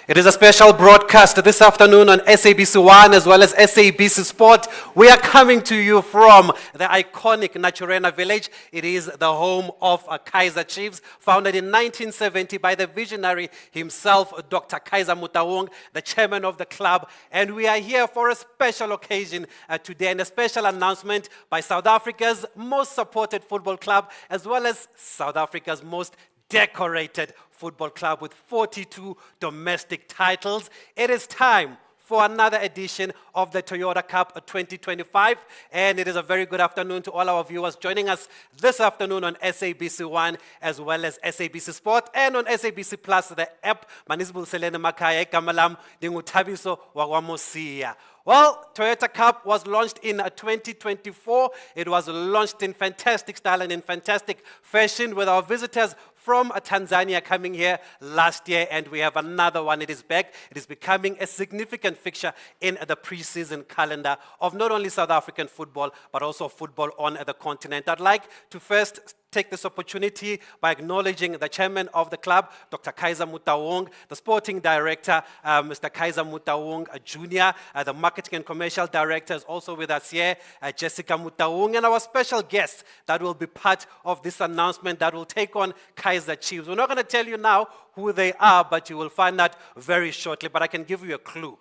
It is a special broadcast this afternoon on SABC 1 as well as SABC Sport. We are coming to you from the iconic Naturena village. It is the home of Kaizer Chiefs, founded in 1970 by the visionary himself, Dr. Kaizer Motaung, the chairman of the club. And we are here for a special occasion today, and a special announcement by South Africa's most supported football club as well as South Africa's most decorated football club with 42 domestic titles. It is time for another edition of the Toyota Cup 2025, and it is a very good afternoon to all our viewers joining us this afternoon on SABC 1 as well as SABC Sport and on SABC Plus, the app. Manisbul Selene Makaya Kamalam Dingutabiso Wagwamosia. Well, Toyota Cup was launched in 2024. It was launched in fantastic style and in fantastic fashion with our visitors from Tanzania coming here last year, and we have another one. It is back. It is becoming a significant fixture in the pre-season calendar of not only South African football, but also football on the continent. I'd like to first take this opportunity by acknowledging the chairman of the club, Dr. Kaizer Motaung, the sporting director, Mr. Kaizer Motaung Jr., the marketing and commercial director is also with us here, Jessica Motaung, and our special guest that will be part of this announcement that will take on Kaizer Chiefs. We're not going to tell you now who they are, but you will find out very shortly. But I can give you a clue.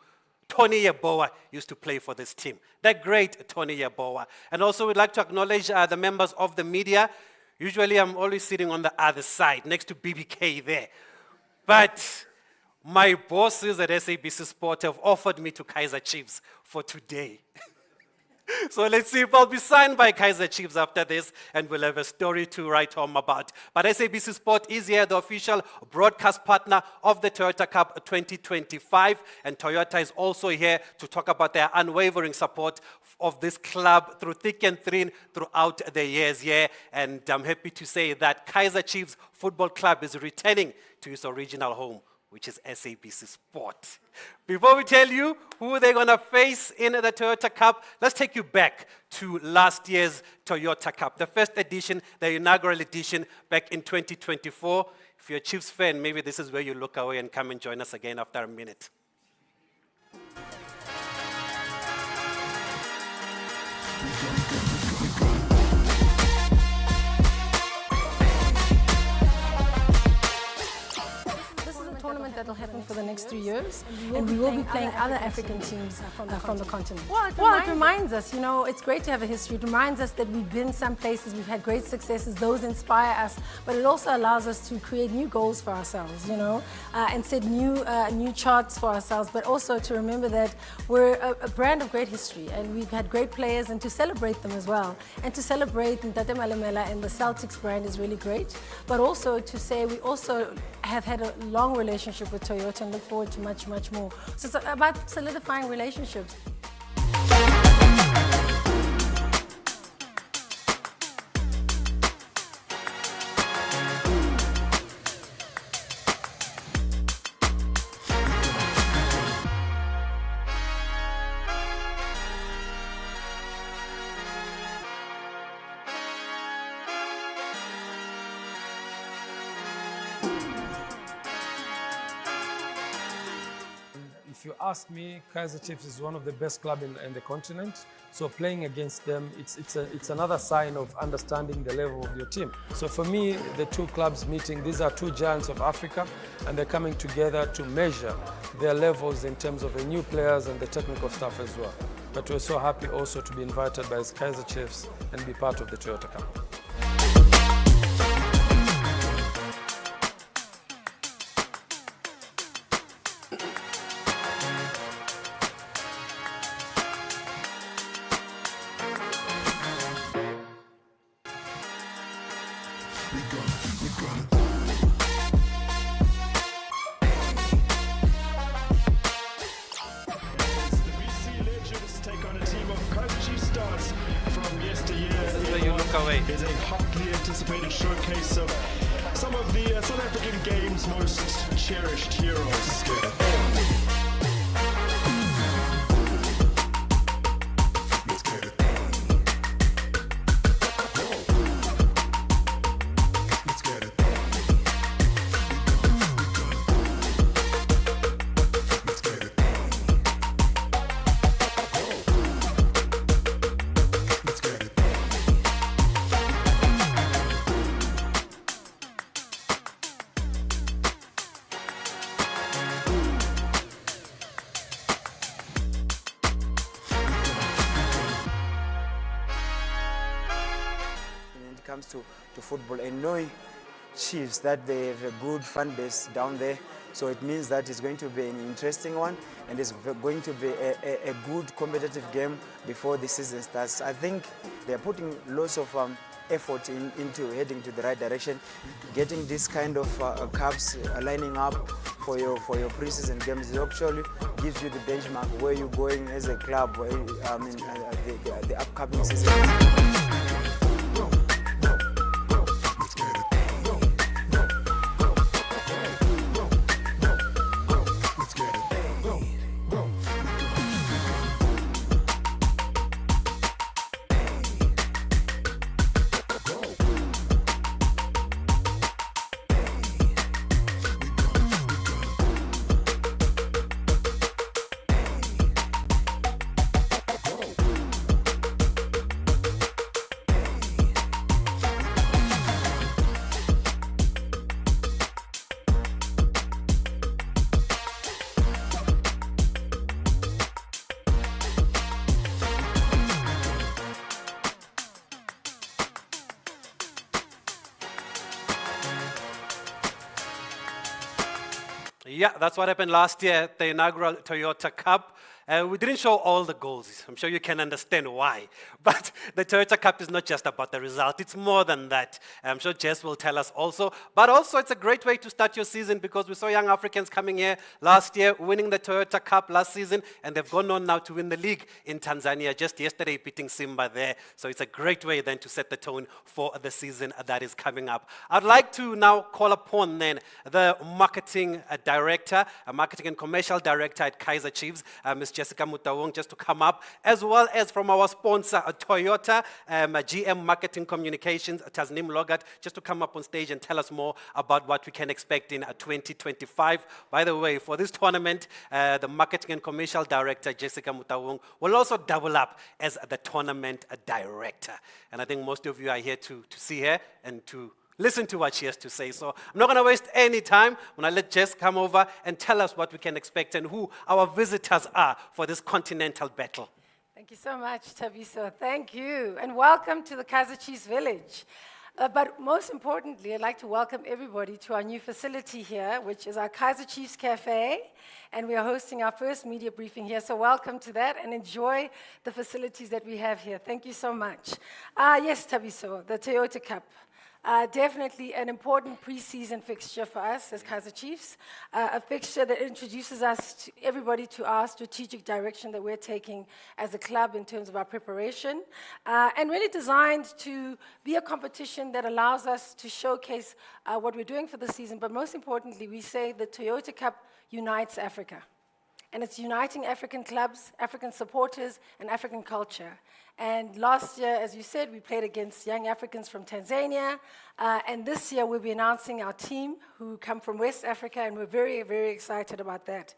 Tony Yeboah used to play for this team. The great Tony Yeboah. And also we'd like to acknowledge the members of the media. Usually I'm always sitting on the other side, next to BBK there. But my bosses at SABC Sport have offered me to Kaizer Chiefs for today. So let's see if I'll be signed by Kaizer Chiefs after this, and we'll have a story to write home about. But SABC Sport is here, the official broadcast partner of the Toyota Cup 2025, and Toyota is also here to talk about their unwavering support of this club through thick and thin throughout the years here. And I'm happy to say that Kaizer Chiefs Football Club is returning to its original home, which is SABC Sport. Before we tell you who they're going to face in the Toyota Cup, let's take you back to last year's Toyota Cup, the first edition, the inaugural edition back in 2024. If you're a Chiefs fan, maybe this is where you look away and come and join us again after a minute. Tournament that will happen for the next 3 years, and we will be playing other African teams from the continent. Well, it reminds us, you know, it's great to have a history. It reminds us that we've been some places, we've had great successes, those inspire us, but it also allows us to create new goals for ourselves, you know, and set new charts for ourselves, but also to remember that we're a brand of great history, and we've had great players, and to celebrate them as well. And to celebrate Ntate Malemela and the Celtics brand is really great, but also to say we also have had a long relationship with Toyota and look forward to much, much more. So it's about solidifying relationships. If you ask me, Kaizer Chiefs is one of the best clubs in the continent. So playing against them, it's another sign of understanding the level of your team. So for me, the two clubs meeting, these are two giants of Africa, and they're coming together to measure their levels in terms of the new players and the technical staff as well. But we're so happy also to be invited by Kaizer Chiefs and be part of the Toyota Cup. Is a hotly anticipated showcase of some of the South African game's most cherished heroes. comes to football. And knowing Chiefs that they have a good fan base down there, so it means that it's going to be an interesting one, and it's going to be a good competitive game before the season starts. I think they're putting lots of effort into heading to the right direction. Getting this kind of cups lining up for your preseason games, it actually gives you the benchmark where you're going as a club. The upcoming season. Yeah, that's what happened last year at the inaugural Toyota Cup. We didn't show all the goals. I'm sure you can understand why. But the Toyota Cup is not just about the result. It's more than that. I'm sure Jess will tell us also. But also, it's a great way to start your season because we saw young Africans coming here last year, winning the Toyota Cup last season, and they've gone on now to win the league in Tanzania, just yesterday beating Simba there. So it's a great way then to set the tone for the season that is coming up. I'd like to now call upon then the marketing director, a marketing and commercial director at Kaizer Chiefs, Ms. Jessica Mutawong, just to come up, as well as from our sponsor, Toyota, GM Marketing Communications, Tasnim Logat, just to come up on stage and tell us more about what we can expect in 2025. By the way, for this tournament, the marketing and commercial director, Jessica Mutawong, will also double up as the tournament director. And I think most of you are here to see her and to listen to what she has to say. So I'm not going to waste any time when I let Jess come over and tell us what we can expect and who our visitors are for this continental battle. Thank you so much, Tabiso. Thank you. And welcome to the Kaizer Chiefs Village. But most importantly, I'd like to welcome everybody to our new facility here, which is our Kaizer Chiefs Cafe. And we are hosting our first media briefing here. So welcome to that and enjoy the facilities that we have here. Thank you so much. Yes, Tabiso, the Toyota Cup. Definitely an important preseason fixture for us as Kaizer Chiefs, a fixture that introduces us, everybody, to our strategic direction that we're taking as a club in terms of our preparation, and really designed to be a competition that allows us to showcase what we're doing for the season, but most importantly, we say the Toyota Cup unites Africa. And it's uniting African clubs, African supporters, and African culture. And last year, as you said, we played against young Africans from Tanzania. And this year, we'll be announcing our team who come from West Africa, and we're very, very excited about that.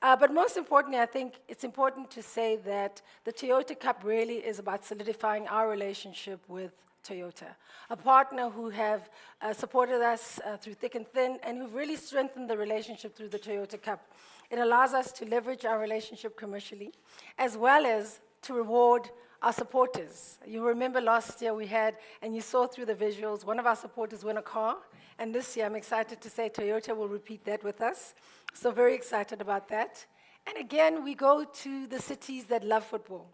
But most importantly, I think it's important to say that the Toyota Cup really is about solidifying our relationship with Toyota, a partner who have supported us through thick and thin, and who've really strengthened the relationship through the Toyota Cup. It allows us to leverage our relationship commercially, as well as to reward our supporters. You remember last year we had, and you saw through the visuals, one of our supporters won a car, and this year I'm excited to say Toyota will repeat that with us. So very excited about that. And again, we go to the cities that love football.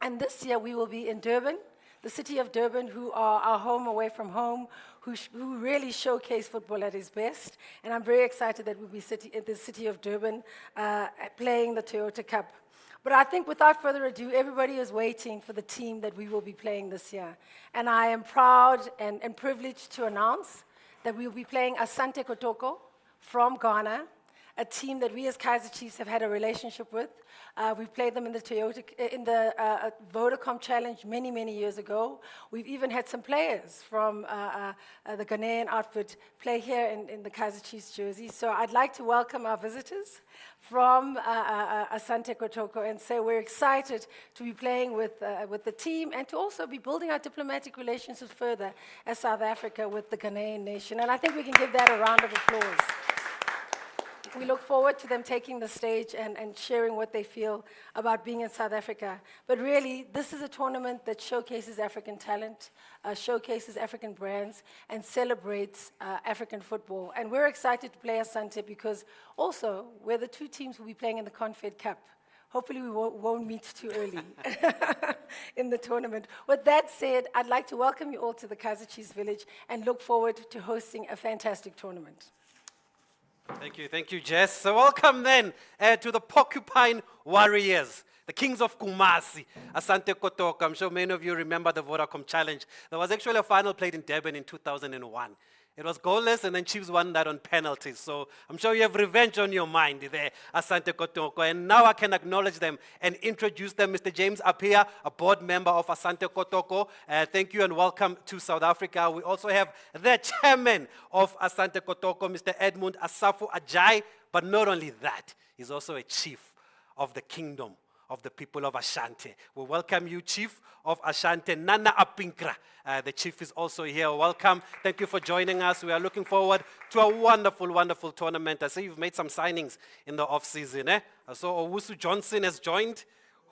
And this year we will be in Durban, the city of Durban, who are our home away from home, who really showcase football at its best. And I'm very excited that we'll be in the city of Durban playing the Toyota Cup. But I think without further ado, everybody is waiting for the team that we will be playing this year. And I am proud and privileged to announce that we will be playing Asante Kotoko from Ghana, a team that we as Kaizer Chiefs have had a relationship with. We played them in the Vodacom Challenge many, many years ago. We've even had some players from the Ghanaian outfit play here in the Kaizer Chiefs jersey. So I'd like to welcome our visitors from Asante Kotoko and say we're excited to be playing with the team and to also be building our diplomatic relations further as South Africa with the Ghanaian nation. And I think we can give that a round of applause. we look forward to them taking the stage and sharing what they feel about being in South Africa. But really, this is a tournament that showcases African talent, showcases African brands, and celebrates African football. And we're excited to play Asante because also, we're the two teams who will be playing in the Confed Cup. Hopefully we won't meet too early in the tournament. With that said, I'd like to welcome you all to the Kaizer Chiefs Village and look forward to hosting a fantastic tournament. Thank you, Jess. So welcome then to the Porcupine Warriors, the Kings of Kumasi, Asante Kotoko. I'm sure many of you remember the Vodacom Challenge. There was actually a final played in Durban in 2001. It was goalless, and then Chiefs won that on penalties. So I'm sure you have revenge on your mind there, Asante Kotoko. And now I can acknowledge them and introduce them. Mr. James Apia, a board member of Asante Kotoko. Thank you and welcome to South Africa. We also have the chairman of Asante Kotoko, Mr. Edmund Asafu Ajay. But not only that, he's also a chief of the kingdom of the people of Asante. We welcome you, Chief of Asante, Nana Apinkra. The Chief is also here. Welcome. Thank you for joining us. We are looking forward to a wonderful, wonderful tournament. I see you've made some signings in the off-season. I saw Owusu Johnson has joined.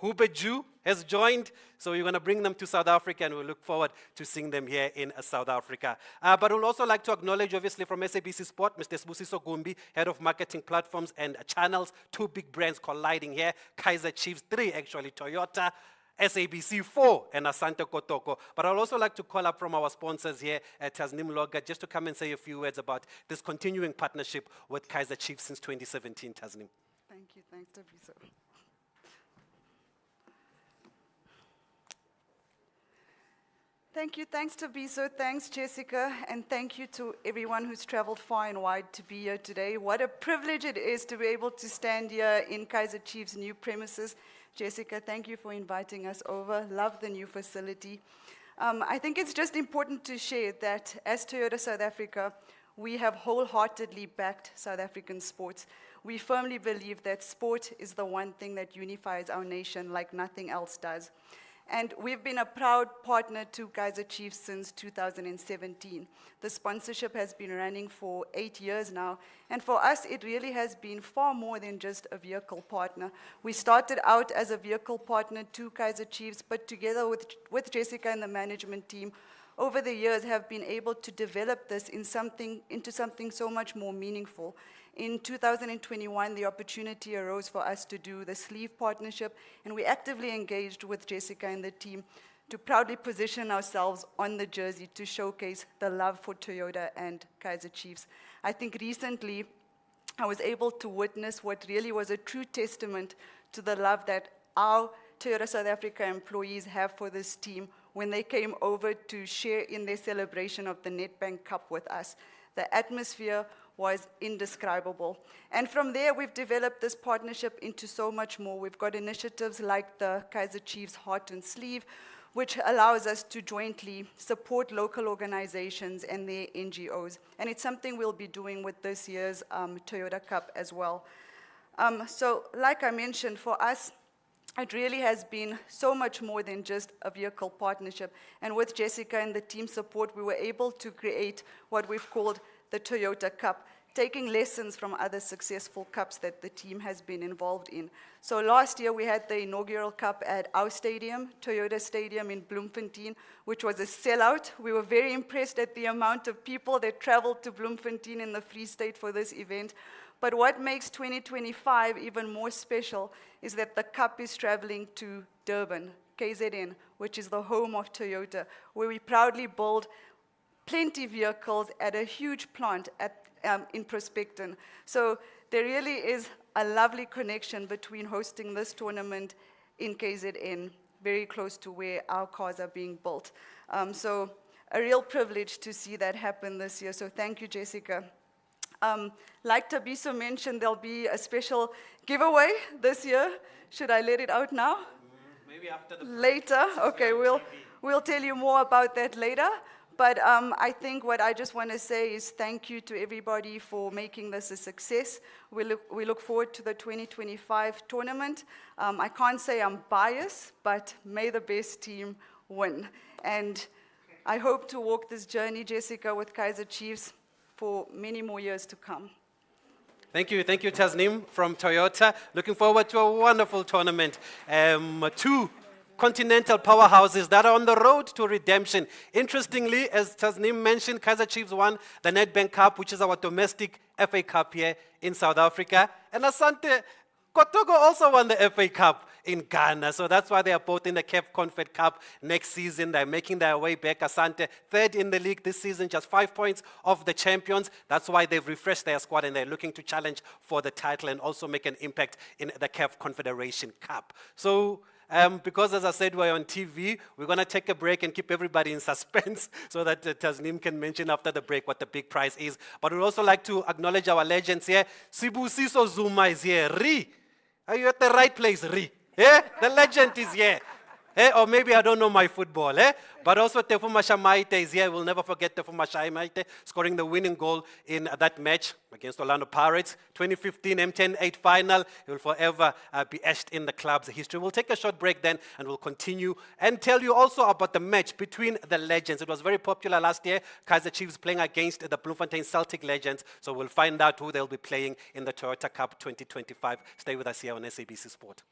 Hubeju has joined. So you're going to bring them to South Africa, and we look forward to seeing them here in South Africa. But we'll also like to acknowledge, obviously, from SABC Sport, Mr. Sbusiso Gumbi, Head of Marketing Platforms and Channels. Two big brands colliding here. Kaizer Chiefs, 3 actually, Toyota, SABC 4, and Asante Kotoko. But I'd also like to call up from our sponsors here at Tasnim Loga just to come and say a few words about this continuing partnership with Kaizer Chiefs since 2017, Tasnim. Thank you. Thanks, Tabiso. Thank you. Thanks, Tabiso. Thanks, Jessica. And thank you to everyone who's traveled far and wide to be here today. What a privilege it is to be able to stand here in Kaizer Chiefs' new premises. Jessica, thank you for inviting us over. Love the new facility. I think it's just important to share that as Toyota South Africa, we have wholeheartedly backed South African sports. We firmly believe that sport is the one thing that unifies our nation like nothing else does. And we've been a proud partner to Kaizer Chiefs since 2017. The sponsorship has been running for 8 years now. And for us, it really has been far more than just a vehicle partner. We started out as a vehicle partner to Kaizer Chiefs, but together with Jessica and the management team, over the years have been able to develop this into something so much more meaningful. In 2021, the opportunity arose for us to do the sleeve partnership, and we actively engaged with Jessica and the team to proudly position ourselves on the jersey to showcase the love for Toyota and Kaizer Chiefs. I think recently, I was able to witness what really was a true testament to the love that our Toyota South Africa employees have for this team when they came over to share in their celebration of the Nedbank Cup with us. The atmosphere was indescribable. And from there, we've developed this partnership into so much more. We've got initiatives like the Kaizer Chiefs Heart and Sleeve, which allows us to jointly support local organizations and their NGOs. And it's something we'll be doing with this year's Toyota Cup as well. So like I mentioned, for us, it really has been so much more than just a vehicle partnership. And with Jessica and the team support, we were able to create what we've called the Toyota Cup, taking lessons from other successful cups that the team has been involved in. So last year we had the inaugural cup at our stadium, Toyota Stadium in Bloemfontein, which was a sellout. We were very impressed at the amount of people that traveled to Bloemfontein in the Free State for this event. But what makes 2025 even more special is that the cup is traveling to Durban, KZN, which is the home of Toyota, where we proudly build plenty vehicles at a huge plant in Preseason. So there really is a lovely connection between hosting this tournament in KZN, very close to where our cars are being built. So a real privilege to see that happen this year. So thank you, Jessica. Like Tabiso mentioned, there'll be a special giveaway this year. Should I let it out now? Maybe after the... Later? Okay, we'll tell you more about that later. But I think what I just want to say is thank you to everybody for making this a success. We look forward to the 2025 tournament. I can't say I'm biased, but may the best team win. And I hope to walk this journey, Jessica, with Kaizer Chiefs for many more years to come. Thank you, Tasnim from Toyota. Looking forward to a wonderful tournament. Two continental powerhouses that are on the road to redemption. Interestingly, as Tasnim mentioned, Kaizer Chiefs won the Nedbank Cup, which is our domestic FA Cup here in South Africa. And Asante Kotoko also won the FA Cup in Ghana, so that's why they are both in the CAF Confed Cup next season. They're making their way back. Asante, third in the league this season, just 5 points off the champions. That's why they've refreshed their squad and they're looking to challenge for the title and also make an impact in the CAF Confederation Cup. So, because as I said, we're on TV, we're going to take a break and keep everybody in suspense so that Tasnim can mention after the break what the big prize is. But we'd also like to acknowledge our legends here. Sibusiso Zuma is here. Ri, are you at the right place, Ri? Yeah, the legend is here. Or maybe I don't know my football. But also Tefuma Shamaite is here. We'll never forget Tefuma Shamaite scoring the winning goal in that match against Orlando Pirates. 2015 M10-8 final. He will forever be etched in the club's history. We'll take a short break then and we'll continue and tell you also about the match between the legends. It was very popular last year. Kaizer Chiefs playing against the Bloemfontein Celtic legends. So we'll find out who they'll be playing in the Toyota Cup 2025. Stay with us here on SABC Sport.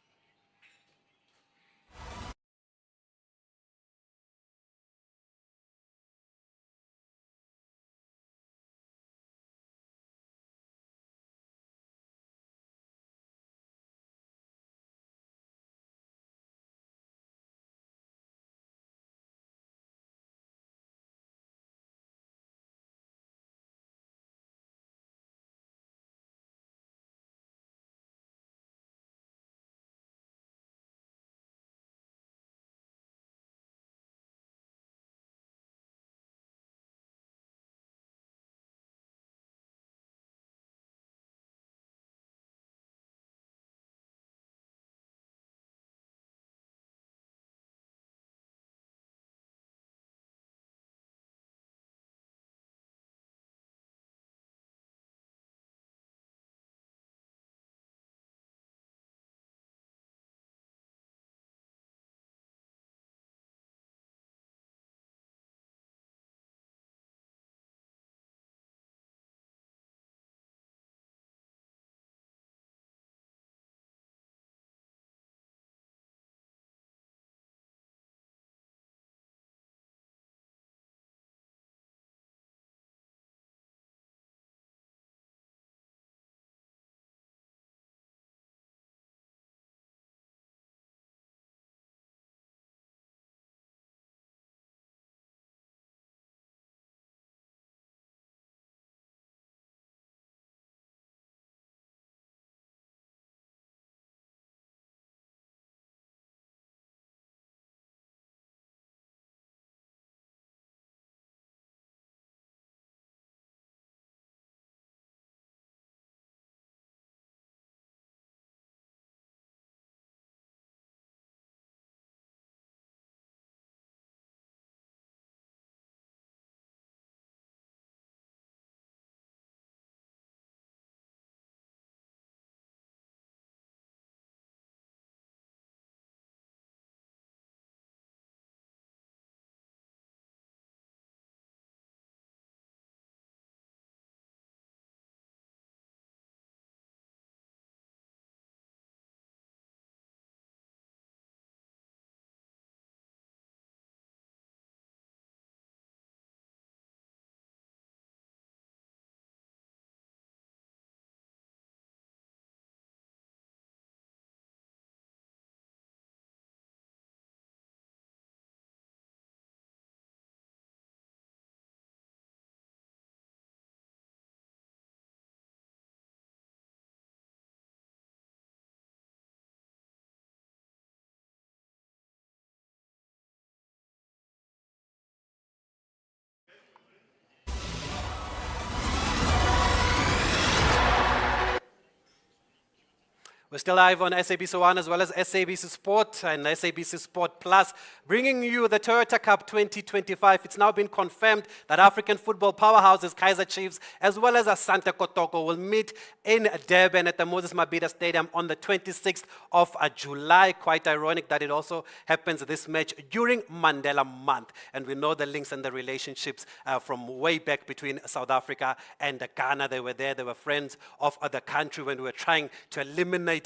We're still live on SABC One as well as SABC Sport and SABC Sport Plus, bringing you the Toyota Cup 2025. It's now been confirmed that African football powerhouses Kaizer Chiefs as well as Asante Kotoko will meet in Durban at the Moses Mabhida Stadium on the 26th of July. Quite ironic that it also happens this match during Mandela Month. And we know the links and the relationships from way back between South Africa and Ghana. They were there, they were friends of the country when we were trying to eliminate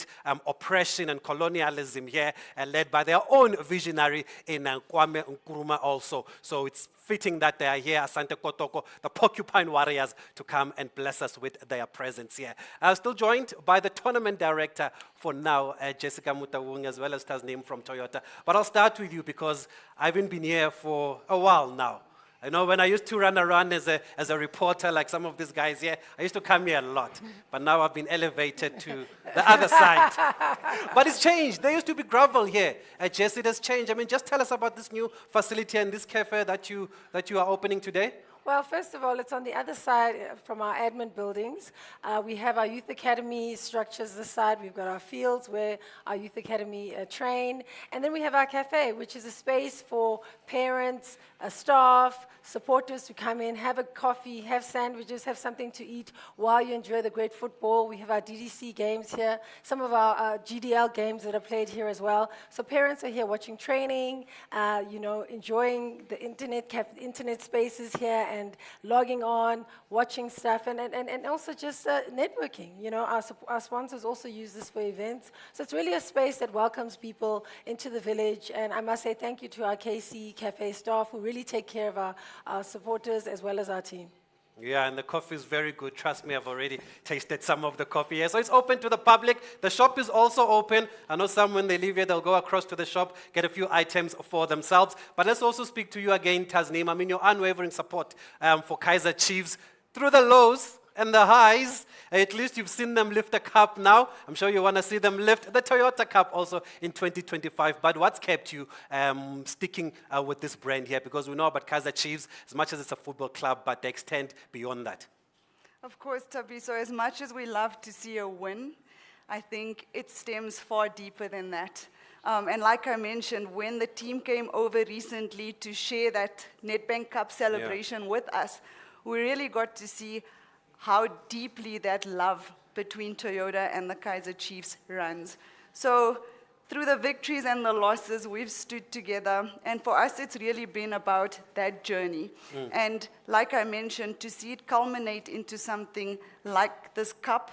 oppression and colonialism here, led by their own visionary in Kwame Nkrumah also. So it's fitting that they are here, Asante Kotoko, the Porcupine Warriors, to come and bless us with their presence here. I'm still joined by the tournament director for now, Jessica Mutawung, as well as Tasneem from Toyota. But I'll start with you because I haven't been here for a while now. I know when I used to run around as a reporter, like some of these guys here, I used to come here a lot. But now I've been elevated to the other side. But it's changed. There used to be gravel here. Jesse, it has changed. I mean, just tell us about this new facility and this cafe that you are opening today. Well, first of all, it's on the other side from our admin buildings. We have our youth academy structures this side. We've got our fields where our youth academy train. And then we have our cafe, which is a space for parents, staff, supporters to come in, have a coffee, have sandwiches, have something to eat while you enjoy the great football. We have our DDC games here, some of our GDL games that are played here as well. So parents are here watching training, enjoying the internet spaces here and logging on, watching stuff, and also just networking. You know, our sponsors also use this for events. So it's really a space that welcomes people into the village. And I must say thank you to our KC Cafe staff who really take care of our supporters as well as our team. Yeah, and the coffee is very good. Trust me, I've already tasted some of the coffee here. So it's open to the public. The shop is also open. I know some, when they leave here, they'll go across to the shop, get a few items for themselves. But let's also speak to you again, Tasneem. I mean, your unwavering support for Kaizer Chiefs through the lows and the highs. At least you've seen them lift a cup now. I'm sure you want to see them lift the Toyota Cup also in 2025. But what's kept you sticking with this brand here? Because we know about Kaizer Chiefs, as much as it's a football club, but they extend beyond that. Of course, Tabi. So as much as we love to see a win, I think it stems far deeper than that. And like I mentioned, when the team came over recently to share that Nedbank Cup celebration with us, we really got to see how deeply that love between Toyota and the Kaizer Chiefs runs. So through the victories and the losses, we've stood together. And for us, it's really been about that journey. And like I mentioned, to see it culminate into something like this cup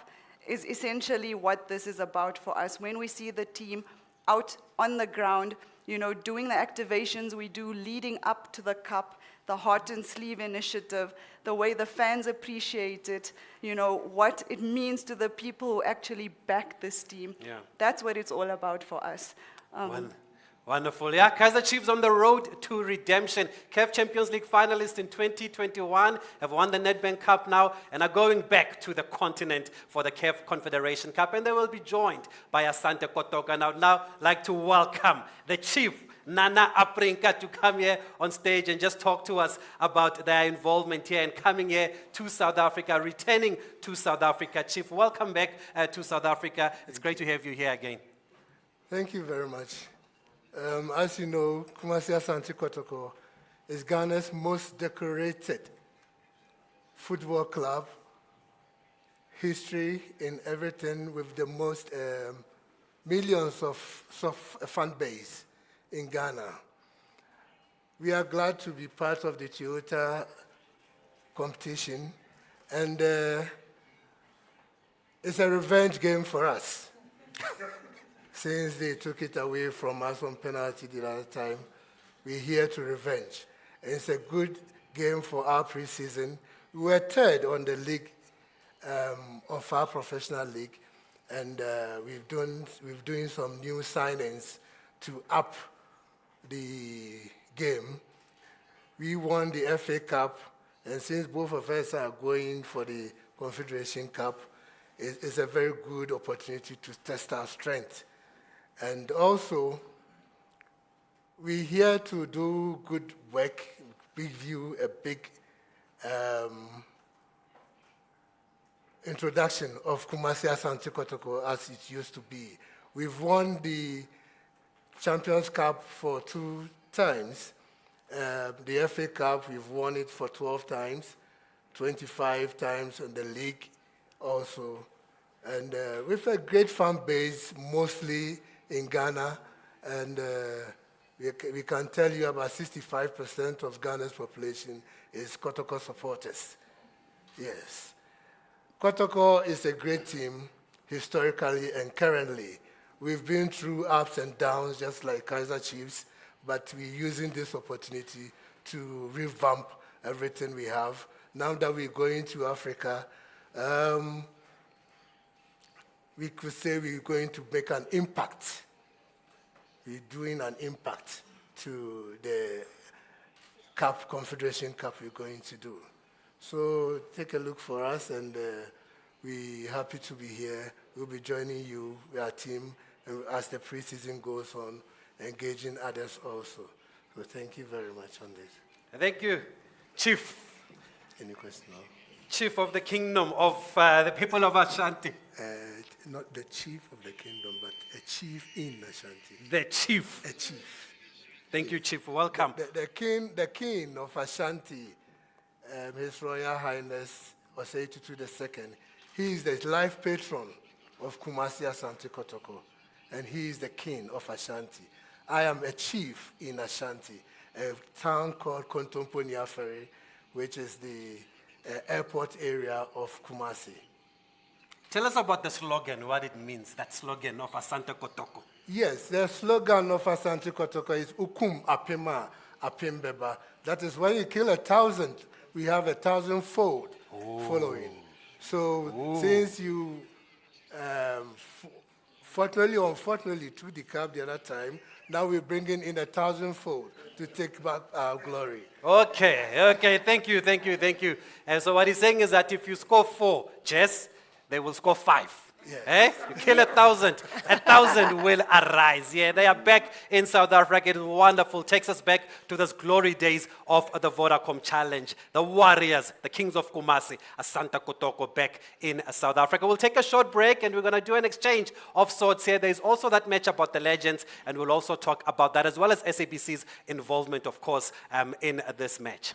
is essentially what this is about for us. When we see the team out on the ground, you know, doing the activations we do leading up to the cup, the Heart and Sleeve initiative, the way the fans appreciate it, you know, what it means to the people who actually back this team. Yeah. That's what it's all about for us. Wonderful. Yeah, Kaizer Chiefs on the road to redemption. CAF Champions League finalists in 2021 have won the Nedbank Cup now and are going back to the continent for the CAF Confederation Cup. And they will be joined by Asante Kotoko. And I would now like to welcome the chief, Nana Aprinka, to come here on stage and just talk to us about their involvement here and coming here to South Africa, returning to South Africa. Chief, welcome back to South Africa. It's great to have you here again. Thank you very much. As you know, Kumasi Asante Kotoko is Ghana's most decorated football club, history in everything, with the most millions of fan base in Ghana. We are glad to be part of the Toyota competition, and it's a revenge game for us. Since they took it away from us on penalty the other time, we're here to revenge. And it's a good game for our preseason. We were third on the league of our professional league, and we've doing some new signings to up the game. We won the FA Cup, and since both of us are going for the Confederation Cup, it's a very good opportunity to test our strength. And also, we're here to do good work, give you a big introduction of Kumasi Asante Kotoko as it used to be. We've won the Champions Cup for 2 times. The FA Cup, we've won it for 12 times, 25 times in the league also. And with a great fan base, mostly in Ghana. And we can tell you about 65% of Ghana's population is Kotoko supporters. Yes. Kotoko is a great team, historically and currently. We've been through ups and downs, just like Kaiser Chiefs, but we're using this opportunity to revamp everything we have. Now that we're going to Africa, we could say we're going to make an impact. We're doing an impact to the Cup, Confederation Cup we're going to do. So take a look for us, and we're happy to be here. We'll be joining you, our team, as the preseason goes on, engaging others also. So thank you very much on this. Thank you, Chief. Any question now? Chief of the Kingdom of the people of Ashanti. Not the chief of the kingdom, but a chief in Ashanti. The Chief. A chief. Thank you, Chief. Welcome. The king of Ashanti, His Royal Highness Osei Tutu II, he is the life patron of Kumasi Asante Kotoko, and he is the king of Ashanti. I am a chief in Ashanti, a town called Kontompo-Niafere, which is the airport area of Kumasi. Tell us about the slogan, what it means, that slogan of Asante Kotoko. Yes, the slogan of Asante Kotoko is Ukum Apema Apembeba. That is when you kill 1,000, we have 1,000-fold following. So since you, fortunately or unfortunately, through the cup the other time, now we're bringing in 1,000-fold to take back our glory. Okay, thank you. And so what he's saying is that if you score 4, Jess, they will score 5. Yeah. Eh? You kill 1,000, 1,000 will arise. Yeah, they are back in South Africa. It is wonderful. Takes us back to those glory days of the Vodacom Challenge. The Warriors, the Kings of Kumasi, Asante Kotoko back in South Africa. We'll take a short break and we're going to do an exchange of sorts here. There's also that match about the legends, and we'll also talk about that as well as SABC's involvement, of course, in this match.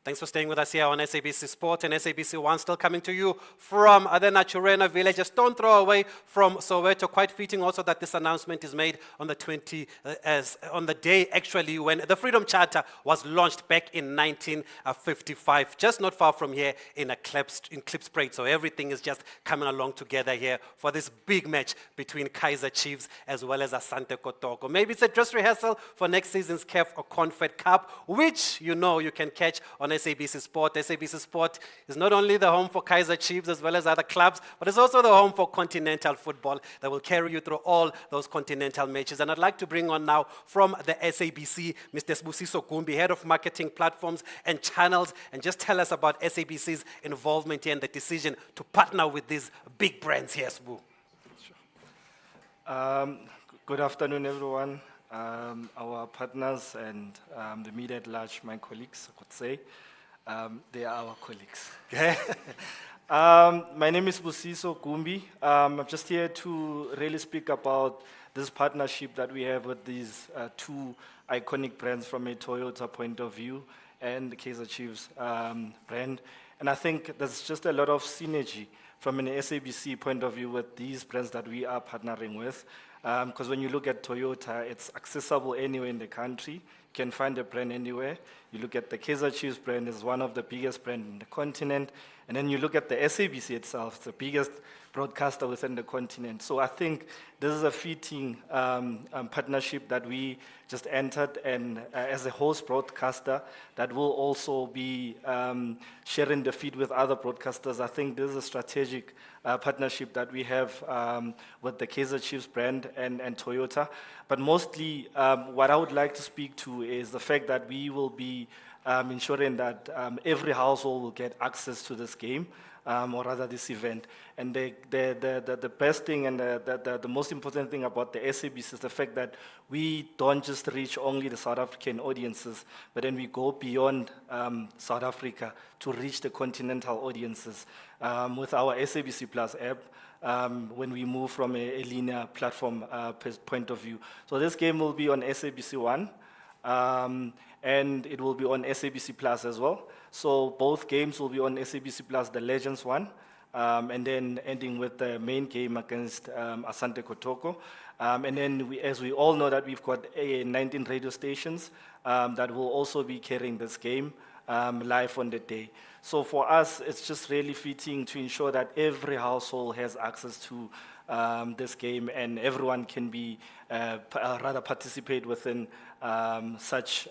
Thanks for staying with us here on SABC Sport and SABC One, still coming to you from the Naturena village, a stone throw away from Soweto. Quite fitting also that this announcement is made on the on the day actually when the Freedom Charter was launched back in 1955, just not far from here in Klipspruit. So everything is just coming along together here for this big match between Kaizer Chiefs as well as Asante Kotoko. Maybe it's a dress rehearsal for next season's CAF or Confed Cup, which you can catch on SABC Sport. SABC Sport is not only the home for Kaizer Chiefs as well as other clubs, but it's also the home for continental football that will carry you through all those continental matches. And I'd like to bring on now from the SABC, Mr. Sibusiso Gumbi, Head of Marketing Platforms and Channels, and just tell us about SABC's involvement here and the decision to partner with these big brands here, Sibu. Good afternoon, everyone. Our partners and the media at large, my colleagues, I could say, they are our colleagues. Okay? My name is Sibusiso Gumbi. I'm just here to really speak about this partnership that we have with these two iconic brands from a Toyota point of view and the Kaizer Chiefs brand. And I think there's just a lot of synergy from an SABC point of view with these brands that we are partnering with. Because when you look at Toyota, it's accessible anywhere in the country. You can find a brand anywhere. You look at the Kaizer Chiefs brand, is one of the biggest brands in the continent. And then you look at the SABC itself, it's the biggest broadcaster within the continent. So I think this is a fitting partnership that we just entered, and as a host broadcaster that will also be sharing the feed with other broadcasters. I think this is a strategic partnership that we have with the Kaizer Chiefs brand and Toyota. But mostly what I would like to speak to is the fact that we will be ensuring that every household will get access to this game, or rather this event. And the best thing and the most important thing about the SABC is the fact that we don't just reach only the South African audiences, but then we go beyond South Africa to reach the continental audiences with our SABC Plus app. When we move from a linear platform point of view. So this game will be on SABC One, and it will be on SABC Plus as well. So both games will be on SABC Plus, the Legends one, and then ending with the main game against Asante Kotoko. And then, as we all know, that we've got 19 radio stations that will also be carrying this game live on the day. So for us, it's just really fitting to ensure that every household has access to this game, and everyone can be rather participate within such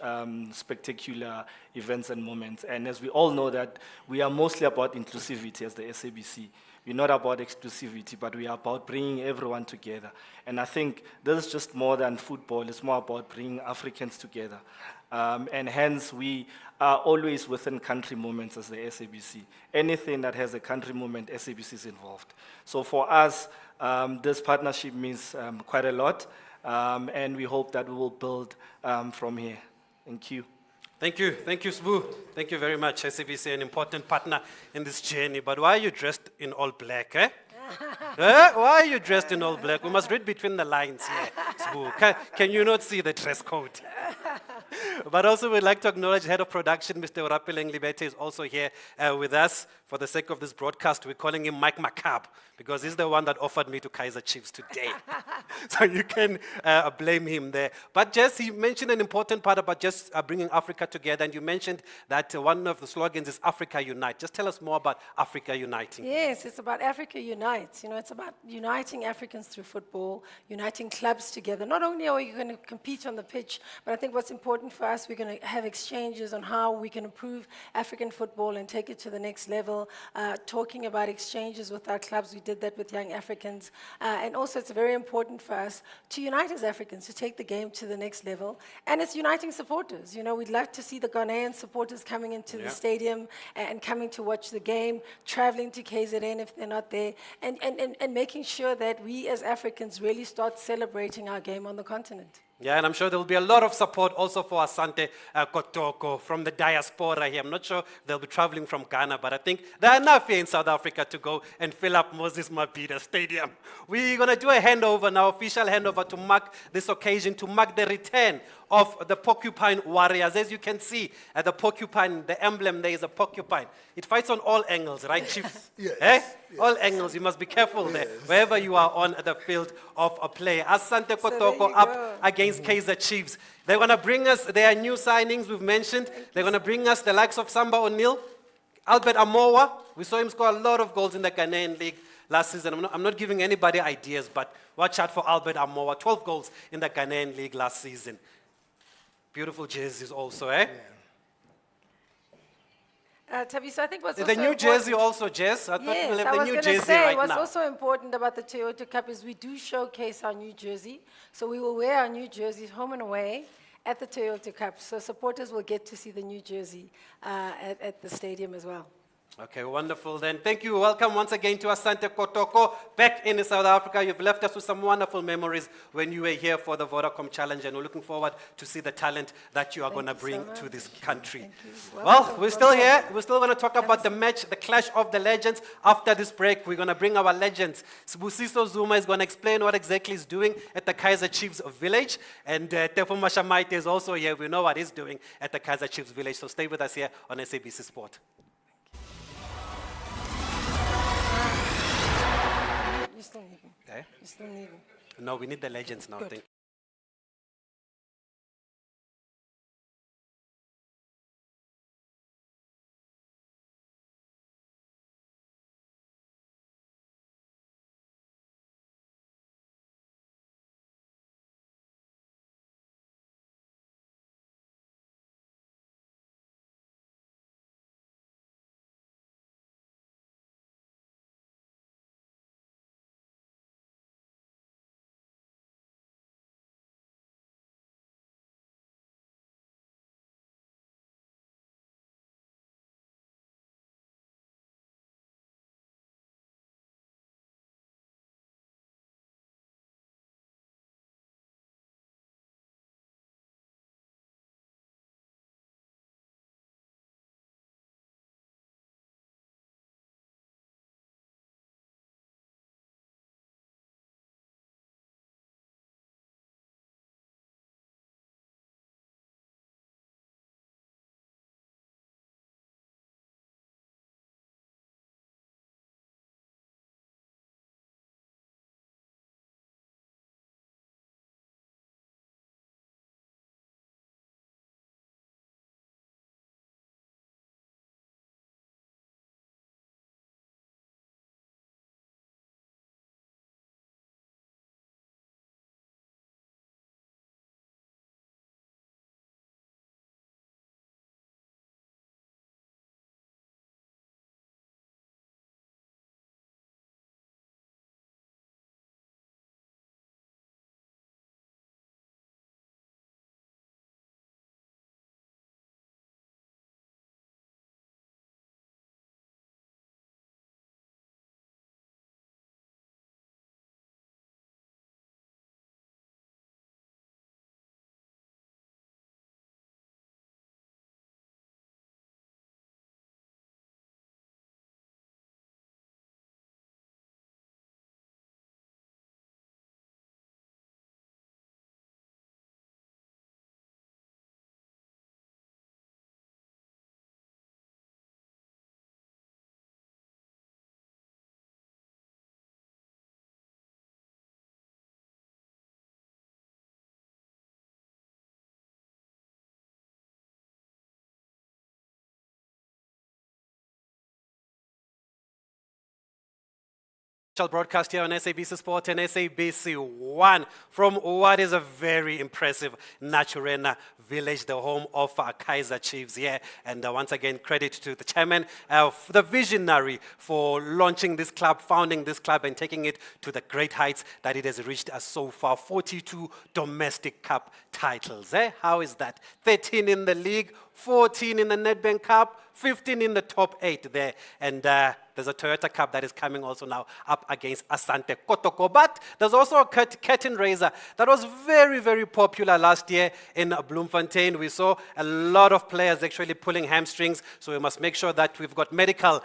spectacular events and moments. And as we all know that we are mostly about inclusivity as the SABC. We're not about exclusivity, but we are about bringing everyone together. And I think this is just more than football. It's more about bringing Africans together. And hence, we are always within country moments as the SABC. Anything that has a country moment, SABC is involved. So for us, this partnership means quite a lot. And we hope that we will build from here. Thank you. Thank you, Sbu. Thank you very much, SABC, an important partner in this journey. But why are you dressed in all black, eh? Why are you dressed in all black? We must read between the lines here, Sbu. Can you not see the dress code? But also we'd like to acknowledge Head of Production, Mr. Rapeleng Libete, is also here with us. For the sake of this broadcast, we're calling him Mike Macab, because he's the one that offered me to Kaizer Chiefs today. So you can blame him there. But Jess, he mentioned an important part about just bringing Africa together, and you mentioned that one of the slogans is Africa Unite. Just tell us more about Africa Uniting. Yes, it's about Africa Unite. You know, it's about uniting Africans through football, uniting clubs together. Not only are we going to compete on the pitch, but I think what's important for us, we're going to have exchanges on how we can improve African football and take it to the next level. Talking about exchanges with our clubs, we did that with Young Africans. And also it's very important for us to unite as Africans, to take the game to the next level. And it's uniting supporters. You know, we'd like to see the Ghanaian supporters coming into the stadium and coming to watch the game, traveling to KZN if they're not there, and making sure that we as Africans really start celebrating our game on the continent. Yeah, and I'm sure there will be a lot of support also for Asante Kotoko from the diaspora here. I'm not sure they'll be traveling from Ghana, but I think there are enough here in South Africa to go and fill up Moses Mabhida Stadium. We're going to do a handover now, official handover to mark this occasion, to mark the return of the Porcupine Warriors. As you can see, at the porcupine, the emblem there is a porcupine. It fights on all angles, right, Chief? Yes, Eh? All angles. You must be careful there, wherever you are on the field of a play. Asante Kotoko you up go. against Kaizer Chiefs. They're going to bring us their new signings we've mentioned. They're going to bring us the likes of Samba O'Neill, Albert Amowa. We saw him score a lot of goals in the Ghanaian League last season. I'm not giving anybody ideas, but watch out for Albert Amowa. 12 goals in the Ghanaian League last season. Beautiful jerseys also, eh? Tabiso, I think what's The also new important- jersey also, Jess. I thought we'll Yes, have I the was new going to jersey say right what's now. also important about the Toyota Cup is we do showcase our new jersey. So we will wear our new jerseys home and away at the Toyota Cup. So supporters will get to see the new jersey at the stadium as well. Okay, wonderful then. Thank you. Welcome once again to Asante Kotoko. Back in South Africa, you've left us with some wonderful memories when you were here for the Vodacom Challenge, and we're looking forward to see the talent that you are going to you so bring much. to this country. Thank you. Well, Welcome, we're still welcome. here. We're still going to talk about the match, the clash of the legends. After this break, we're going to bring our legends. Sibusiso Zuma is going to explain what exactly he's doing at the Kaizer Chiefs village, and Tefo Mashamaite is also here. We know what he's doing at the Kaizer Chiefs village, so stay with us here on SABC Sport. You still need me. Eh? You still need me. No, we need the legends now. Good. Thank Broadcast here on SABC Sport and SABC One from what is a very impressive Naturena village, the home of Kaizer Chiefs here. And once again, credit to the chairman, the visionary for launching this club, founding this club, and taking it to the great heights that it has reached so far. 42 domestic cup titles. How is that? 13 in the league, 14 in the Nedbank Cup, 15 in the top 8 there. And there's a Toyota Cup that is coming also now up against Asante Kotoko. But there's also a curtain raiser that was very, very popular last year in Bloemfontein. We saw a lot of players actually pulling hamstrings, so we must make sure that we've got medical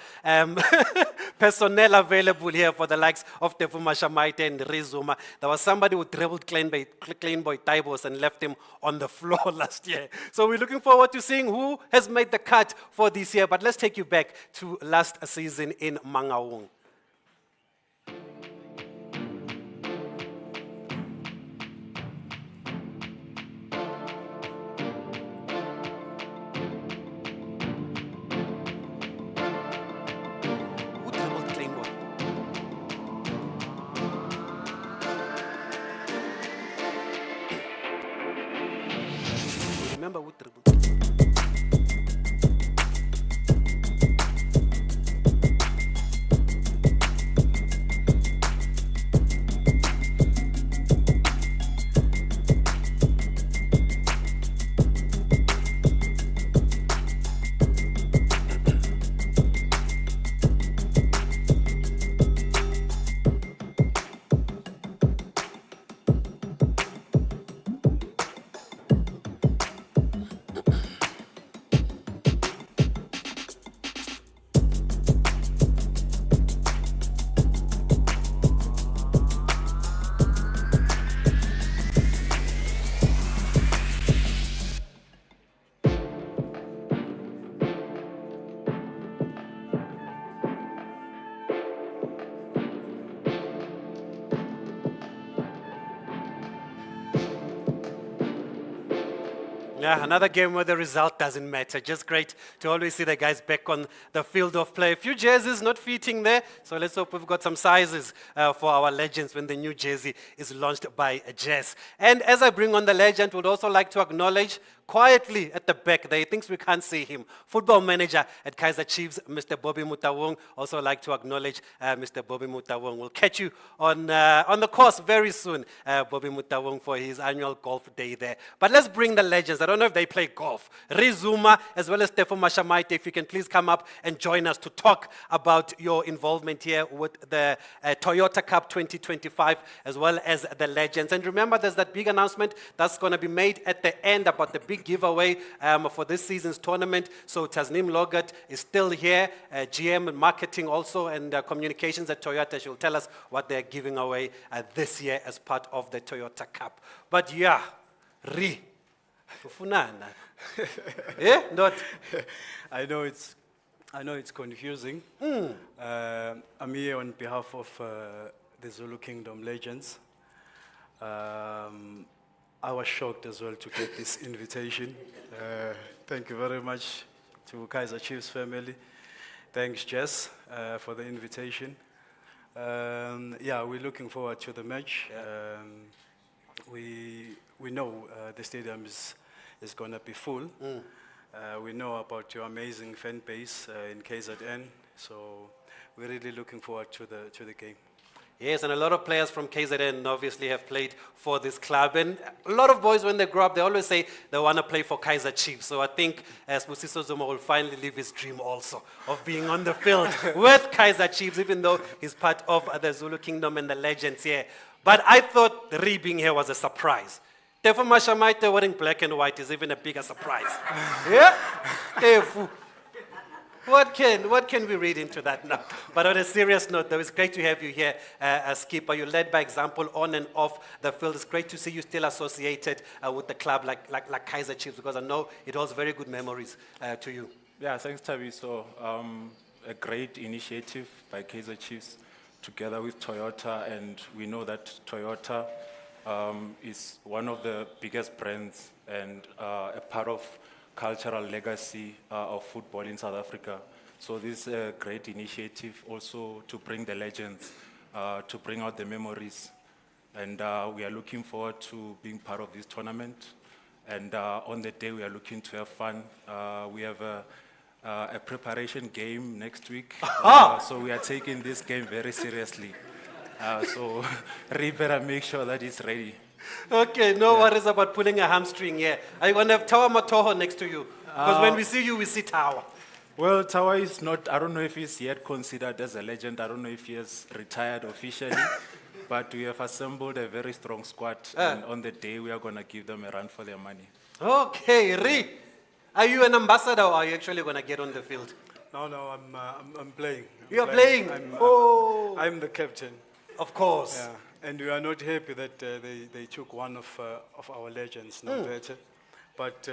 personnel available here for the likes of Tefuma Shamaite and Rizuma. There was somebody who dribbled Clean Boy Taibos and left him on the floor last year. So we're looking forward to seeing who has made the cut for this year. But let's take you back to last season in Mangaung. Who dribbled Clean Boy? Remember who dribbled? Yeah, another game where the result doesn't matter. Just great to always see the guys back on the field of play. A few jerseys not fitting there, so let's hope we've got some sizes for our legends when the new jersey is launched by Jess. And as I bring on the legend, would also like to acknowledge quietly at the back there, he thinks we can't see him, football manager at Kaizer Chiefs, Mr. Bobby Mutawong. Also like to acknowledge Mr. Bobby Mutawong. We'll catch you on the course very soon, Bobby Mutawong, for his annual golf day there. But let's bring the legends. I don't know if they play golf. Rizuma, as well as Tefo Mashamaite, if you can please come up and join us to talk about your involvement here with the Toyota Cup 2025, as well as the legends. And remember, there's that big announcement that's going to be made at the end about the big giveaway for this season's tournament. So Tasneem Logat is still here, GM and marketing also, and communications at Toyota. She'll tell us what they're giving away this year as part of the Toyota Cup. But yeah, Ufunana. Yeah, not. I know it's confusing. I'm here on behalf of the Zulu Kingdom legends. I was shocked as well to get this invitation. Thank you very much to Kaizer Chiefs family. Thanks, Jess, for the invitation. Yeah, we're looking forward to the match. We know the stadium is going to be full. We know about your amazing fan base in KZN, so we're really looking forward to the game. Yes, and a lot of players from KZN obviously have played for this club. And a lot of boys, when they grow up, they always say they want to play for Kaizer Chiefs. So I think Sibusiso Zuma will finally live his dream also of being on the field with Kaizer Chiefs, even though he's part of the Zulu Kingdom and the legends here. But I thought Ri being here was a surprise. Tefo Mashamaite wearing black and white is even a bigger surprise. Yeah? Tefu. What can we read into that now? But on a serious note, though, it's great to have you here as skipper. You led by example on and off the field. It's great to see you still associated with the club like Kaizer Chiefs, because I know it holds very good memories to you. Yeah, thanks, Tavi. So a great initiative by Kaizer Chiefs together with Toyota, and we know that Toyota is one of the biggest brands and a part of cultural legacy of football in South Africa. So this is a great initiative also to bring the legends, to bring out the memories. And we are looking forward to being part of this tournament. And on the day we are looking to have fun. We have a preparation game next week. So we are taking this game very seriously. So we better make sure that it's ready. Okay, no worries about pulling a hamstring here. Are you going to have Tawa Matoho next to you Because when we see you, we see Tawa. Well, Tawa is not, I don't know if he's yet considered as a legend. I don't know if he has retired officially. But we have assembled a very strong squad. And on the day, we are going to give them a run for their money. Okay, Ri, are you an ambassador or are you actually going to get on the field? No, I'm playing. You're playing? I'm the captain. Of course. Yeah. And we are not happy that they took one of our legends, no better. But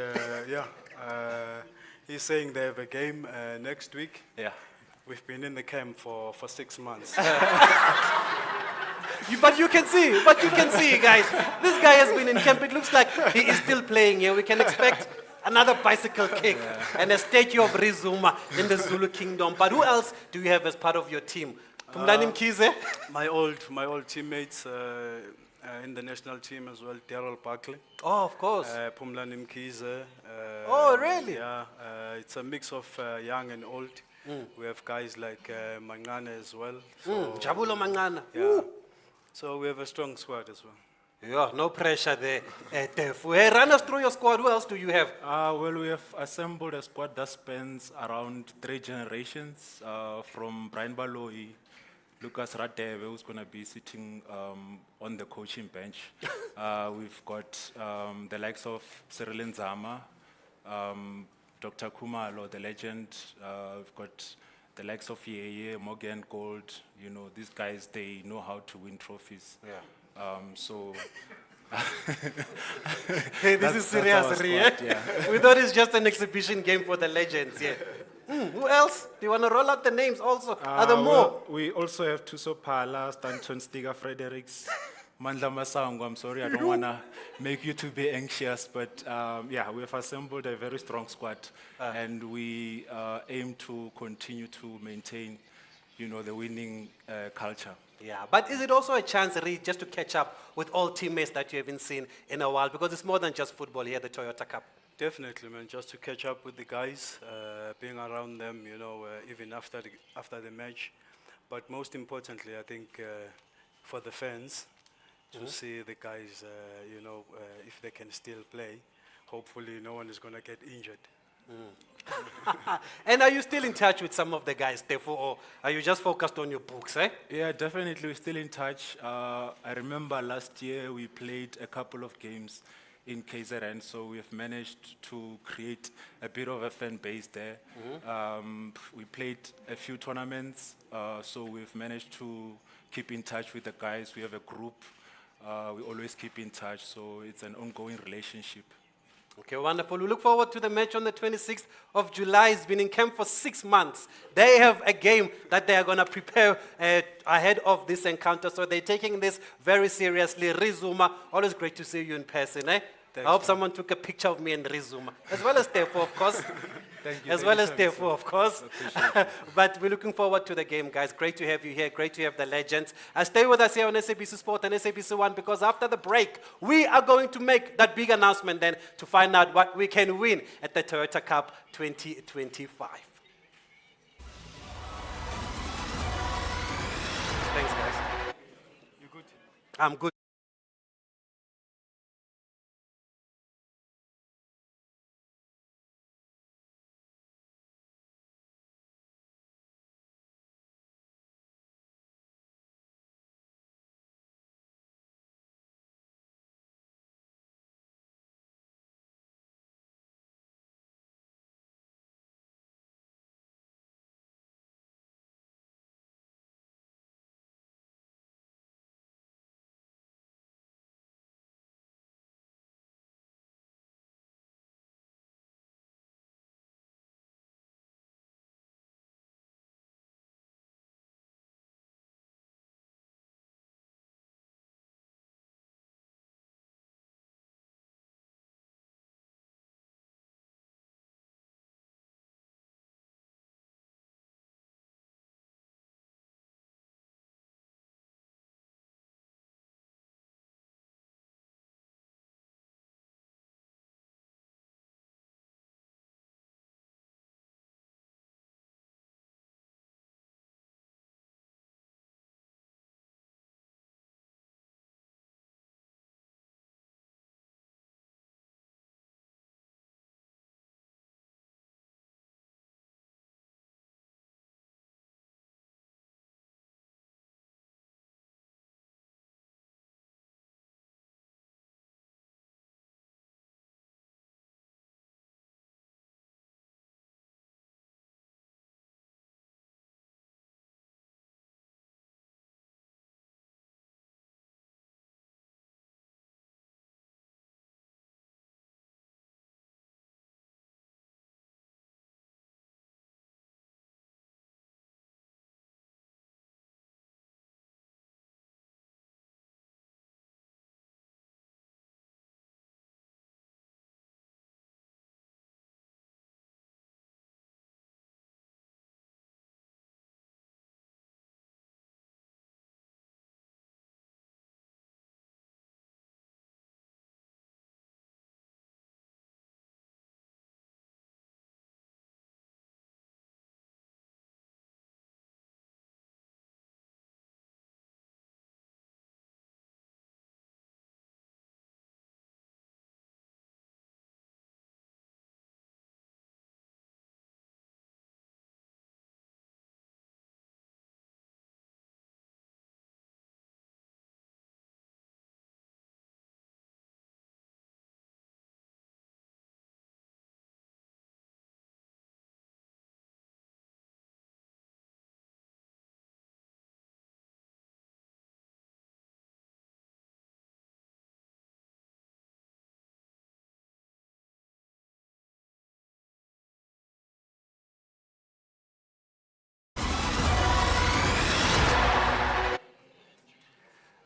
he's saying they have a game next week. Yeah. We've been in the camp for 6 months. But you can see, guys. This guy has been in camp. It looks like he is still playing here. We can expect another bicycle kick and a statue of Rizuma in the Zulu kingdom. But who else do you have as part of your team? Pumlani Mkhize? My old teammates in the national team as well, Daryl Buckley. Oh, of course. Pumlani Mkhize. Oh, really? Yeah, it's a mix of young and old. We have guys like Mangana as well. So, Jabulo Mangana. yeah. So we have a strong squad as well. Yeah, no pressure there. Tefu. Hey, run us through your squad. Who else do you have? Well, we have assembled a squad that spans around 3 generations, from Brian Baloyi, Lucas Radebe, who's going to be sitting on the coaching bench. We've got the likes of Cyril Nzama, Dr. Kumalo, the legend. We've got the likes of Yeye, Morgan Gold. You know, these guys, they know how to win trophies. Yeah. So Hey, this That's- is that's serious, our Ri, eh? squad, yeah. We thought it's just an exhibition game for the legends, yeah. Who else? Do you want to roll out the names also? Are there more? well, we also have Tuso Pala, Stanton Stiga Fredericks, Mandla Masango. I'm sorry, I don't want to make you to be anxious, but yeah, we have assembled a very strong squad, and we aim to continue to maintain, you know, the winning culture. Yeah, but is it also a chance, Ri, just to catch up with all teammates that you haven't seen in a while? Because it's more than just football here, the Toyota Cup. Definitely, man. Just to catch up with the guys, being around them, you know, even after the match. But most importantly, I think for the fans, to see the guys, you know, if they can still play. Hopefully, no one is going to get injured. And are you still in touch with some of the guys, Tefu, or are you just focused on your books, eh? Yeah, definitely, we're still in touch. I remember last year we played a couple of games in KZN, so we've managed to create a bit of a fan base there. We played a few tournaments, so we've managed to keep in touch with the guys. We have a group, we always keep in touch, so it's an ongoing relationship. Okay, wonderful. We look forward to the match on the 26th of July. It's been in camp for 6 months. They have a game that they are going to prepare ahead of this encounter, so they're taking this very seriously. Rizuma, always great to see you in person, eh? Thanks, I hope man. someone took a picture of me and Rizuma, as well as Tefu, of course. Thank you. As well as Tefu, of course. But we're looking forward to the game, guys. Great to have you here. Great to have the legends. Stay with us here on SABC Sport and SABC One, because after the break, we are going to make that big announcement then to find out what we can win at the Toyota Cup 2025. Thanks, guys. You good? I'm good.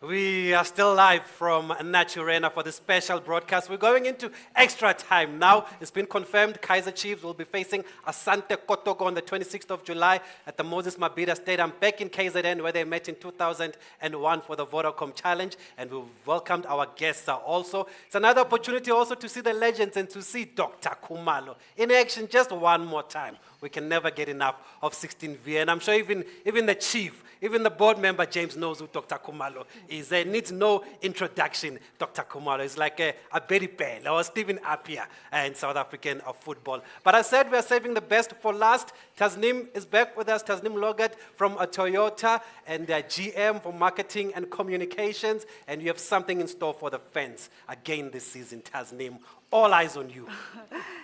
We are still live from Naturena for this special broadcast. We're going into extra time now. It's been confirmed Kaizer Chiefs will be facing Asante Kotoko on the 26th of July at the Moses Mabhida Stadium back in KZN, where they met in 2001 for the Vodacom Challenge, and we've welcomed our guests also. It's another opportunity also to see the legends and to see Dr. Khumalo in action just one more time. We can never get enough of 16V, and I'm sure even the chief, even the board member, James, knows who Dr. Khumalo is. There needs no introduction. Dr. Khumalo is like a Betty Bell or Stephen Appiah in South African football. But I said we are saving the best for last. Tasneem is back with us. Tasneem Logat from Toyota and GM for marketing and communications. And you have something in store for the fans again this season, Tasneem. All eyes on you.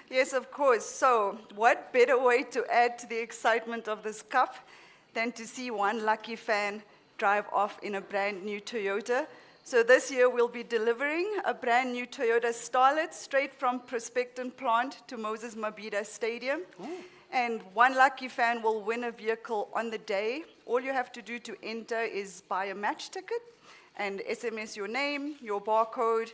Yes, of course. So, what better way to add to the excitement of this cup than to see one lucky fan drive off in a brand new Toyota? So this year we'll be delivering a brand new Toyota Starlet straight from Preseason plant to Moses Mabhida Stadium. Ooh. And one lucky fan will win a vehicle on the day. All you have to do to enter is buy a match ticket and SMS your name, your barcode,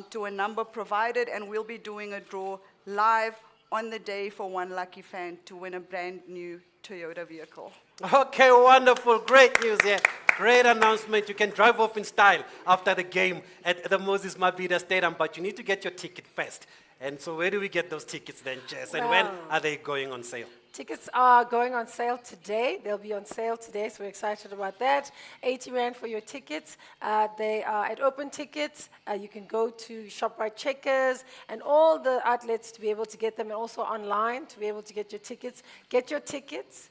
to a number provided, and we'll be doing a draw live on the day for one lucky fan to win a brand new Toyota vehicle. Okay, wonderful. Great news here. Great announcement. You can drive off in style after the game at the Moses Mabhida Stadium, but you need to get your ticket first. And so where do we get those tickets then, Jess? And when are they going on sale? Tickets are going on sale today. They'll be on sale today, so we're excited about that. 80 Rand for your tickets. They are at Open Tickets. You can go to ShopRite Checkers and all the outlets to be able to get them, and also online to be able to get your tickets. Get your tickets,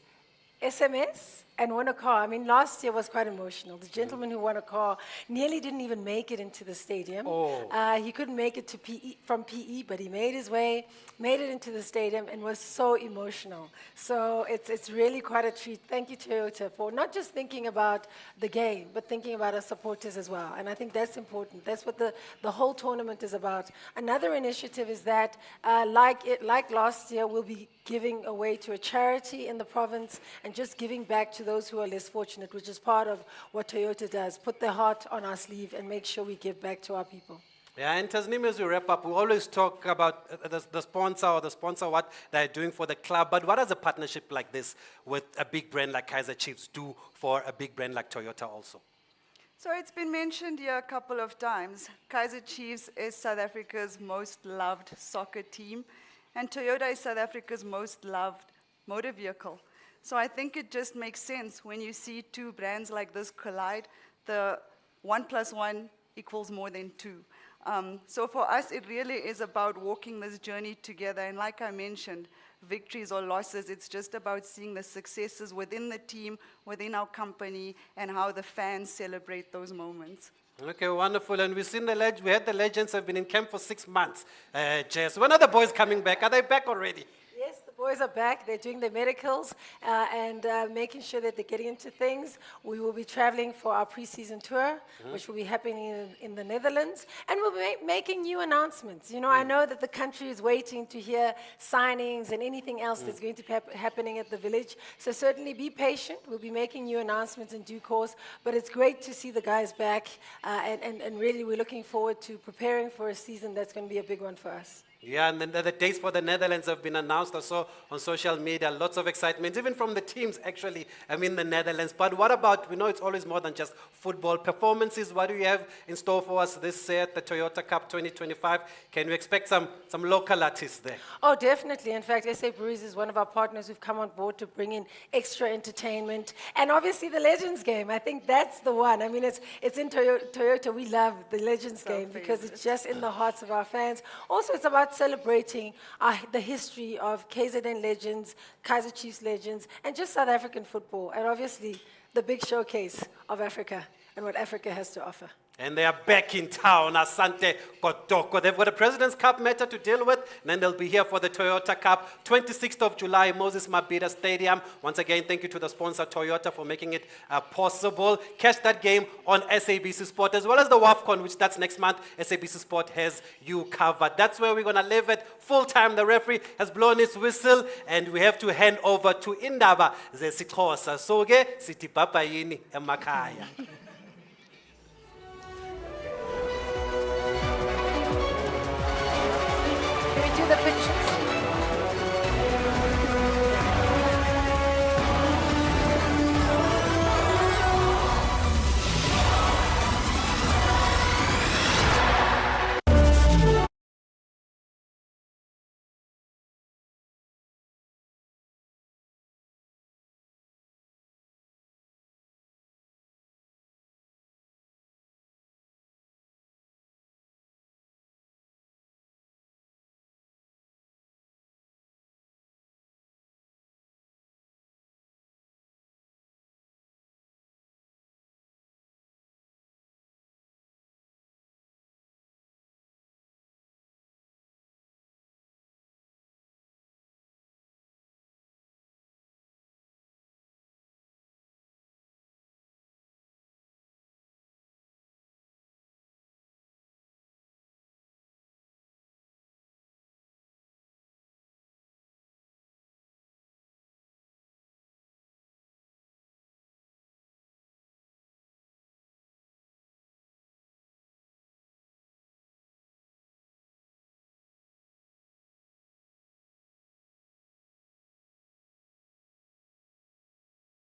SMS, and win a car. I mean, last year was quite emotional. The gentleman who won a car nearly didn't even make it into the stadium. Oh. He couldn't make it to from PE, but he made his way, made it into the stadium, and was so emotional. So it's really quite a treat. Thank you, Toyota, for not just thinking about the game, but thinking about our supporters as well. And I think that's important. That's what the whole tournament is about. Another initiative is that, like last year, we'll be giving away to a charity in the province and just giving back to those who are less fortunate, which is part of what Toyota does. Put their heart on our sleeve and make sure we give back to our people. Yeah, and Tasneem, as we wrap up, we always talk about the sponsor, what they're doing for the club. But what does a partnership like this with a big brand like Kaizer Chiefs do for a big brand like Toyota also? So it's been mentioned here a couple of times. Kaizer Chiefs is South Africa's most loved soccer team, and Toyota is South Africa's most loved motor vehicle. So I think it just makes sense when you see two brands like this collide. The 1 + 1 equals more than 2. So for us, it really is about walking this journey together. And like I mentioned, victories or losses, it's just about seeing the successes within the team, within our company, and how the fans celebrate those moments. Okay, wonderful. And we've seen we had the legends have been in camp for 6 months. Jess, when are the boys coming back? Are they back already? Yes, the boys are back. They're doing their medicals and making sure that they're getting into things. We will be traveling for our preseason tour, which will be happening in the Netherlands. And we'll be making new announcements. You know, I know that the country is waiting to hear signings and anything else that's going to be happening at the village. So certainly be patient. We'll be making new announcements in due course. But it's great to see the guys back. And really, we're looking forward to preparing for a season that's going to be a big one for us. Yeah, and then the dates for the Netherlands have been announced also on social media. Lots of excitement, even from the teams, actually, in the Netherlands. But what about, we know it's always more than just football performances. What do you have in store for us this year at the Toyota Cup 2025? Can we expect some local artists there? Oh, definitely. In fact, SA Breweries is one of our partners who've come on board to bring in extra entertainment. And obviously the Legends game. I think that's the one. I mean, it's in Toyota. We love the Legends game because it's just in the hearts of our fans. Also, it's about celebrating the history of KZN legends, Kaizer Chiefs legends, and just South African football, and obviously the big showcase of Africa and what Africa has to offer. And they are back in town, Asante Kotoko. They've got a President's Cup matter to deal with, and then they'll be here for the Toyota Cup, 26th of July, Moses Mabhida Stadium. Once again, thank you to the sponsor, Toyota, for making it possible. Catch that game on SABC Sport, as well as the WAFCON, which that's next month. SABC Sport has you covered. That's where we're going to leave it full-time. The referee has blown his whistle, and we have to hand over to Indaba Zesixhosa. So, sithi bye-bye emakhaya. to the pitch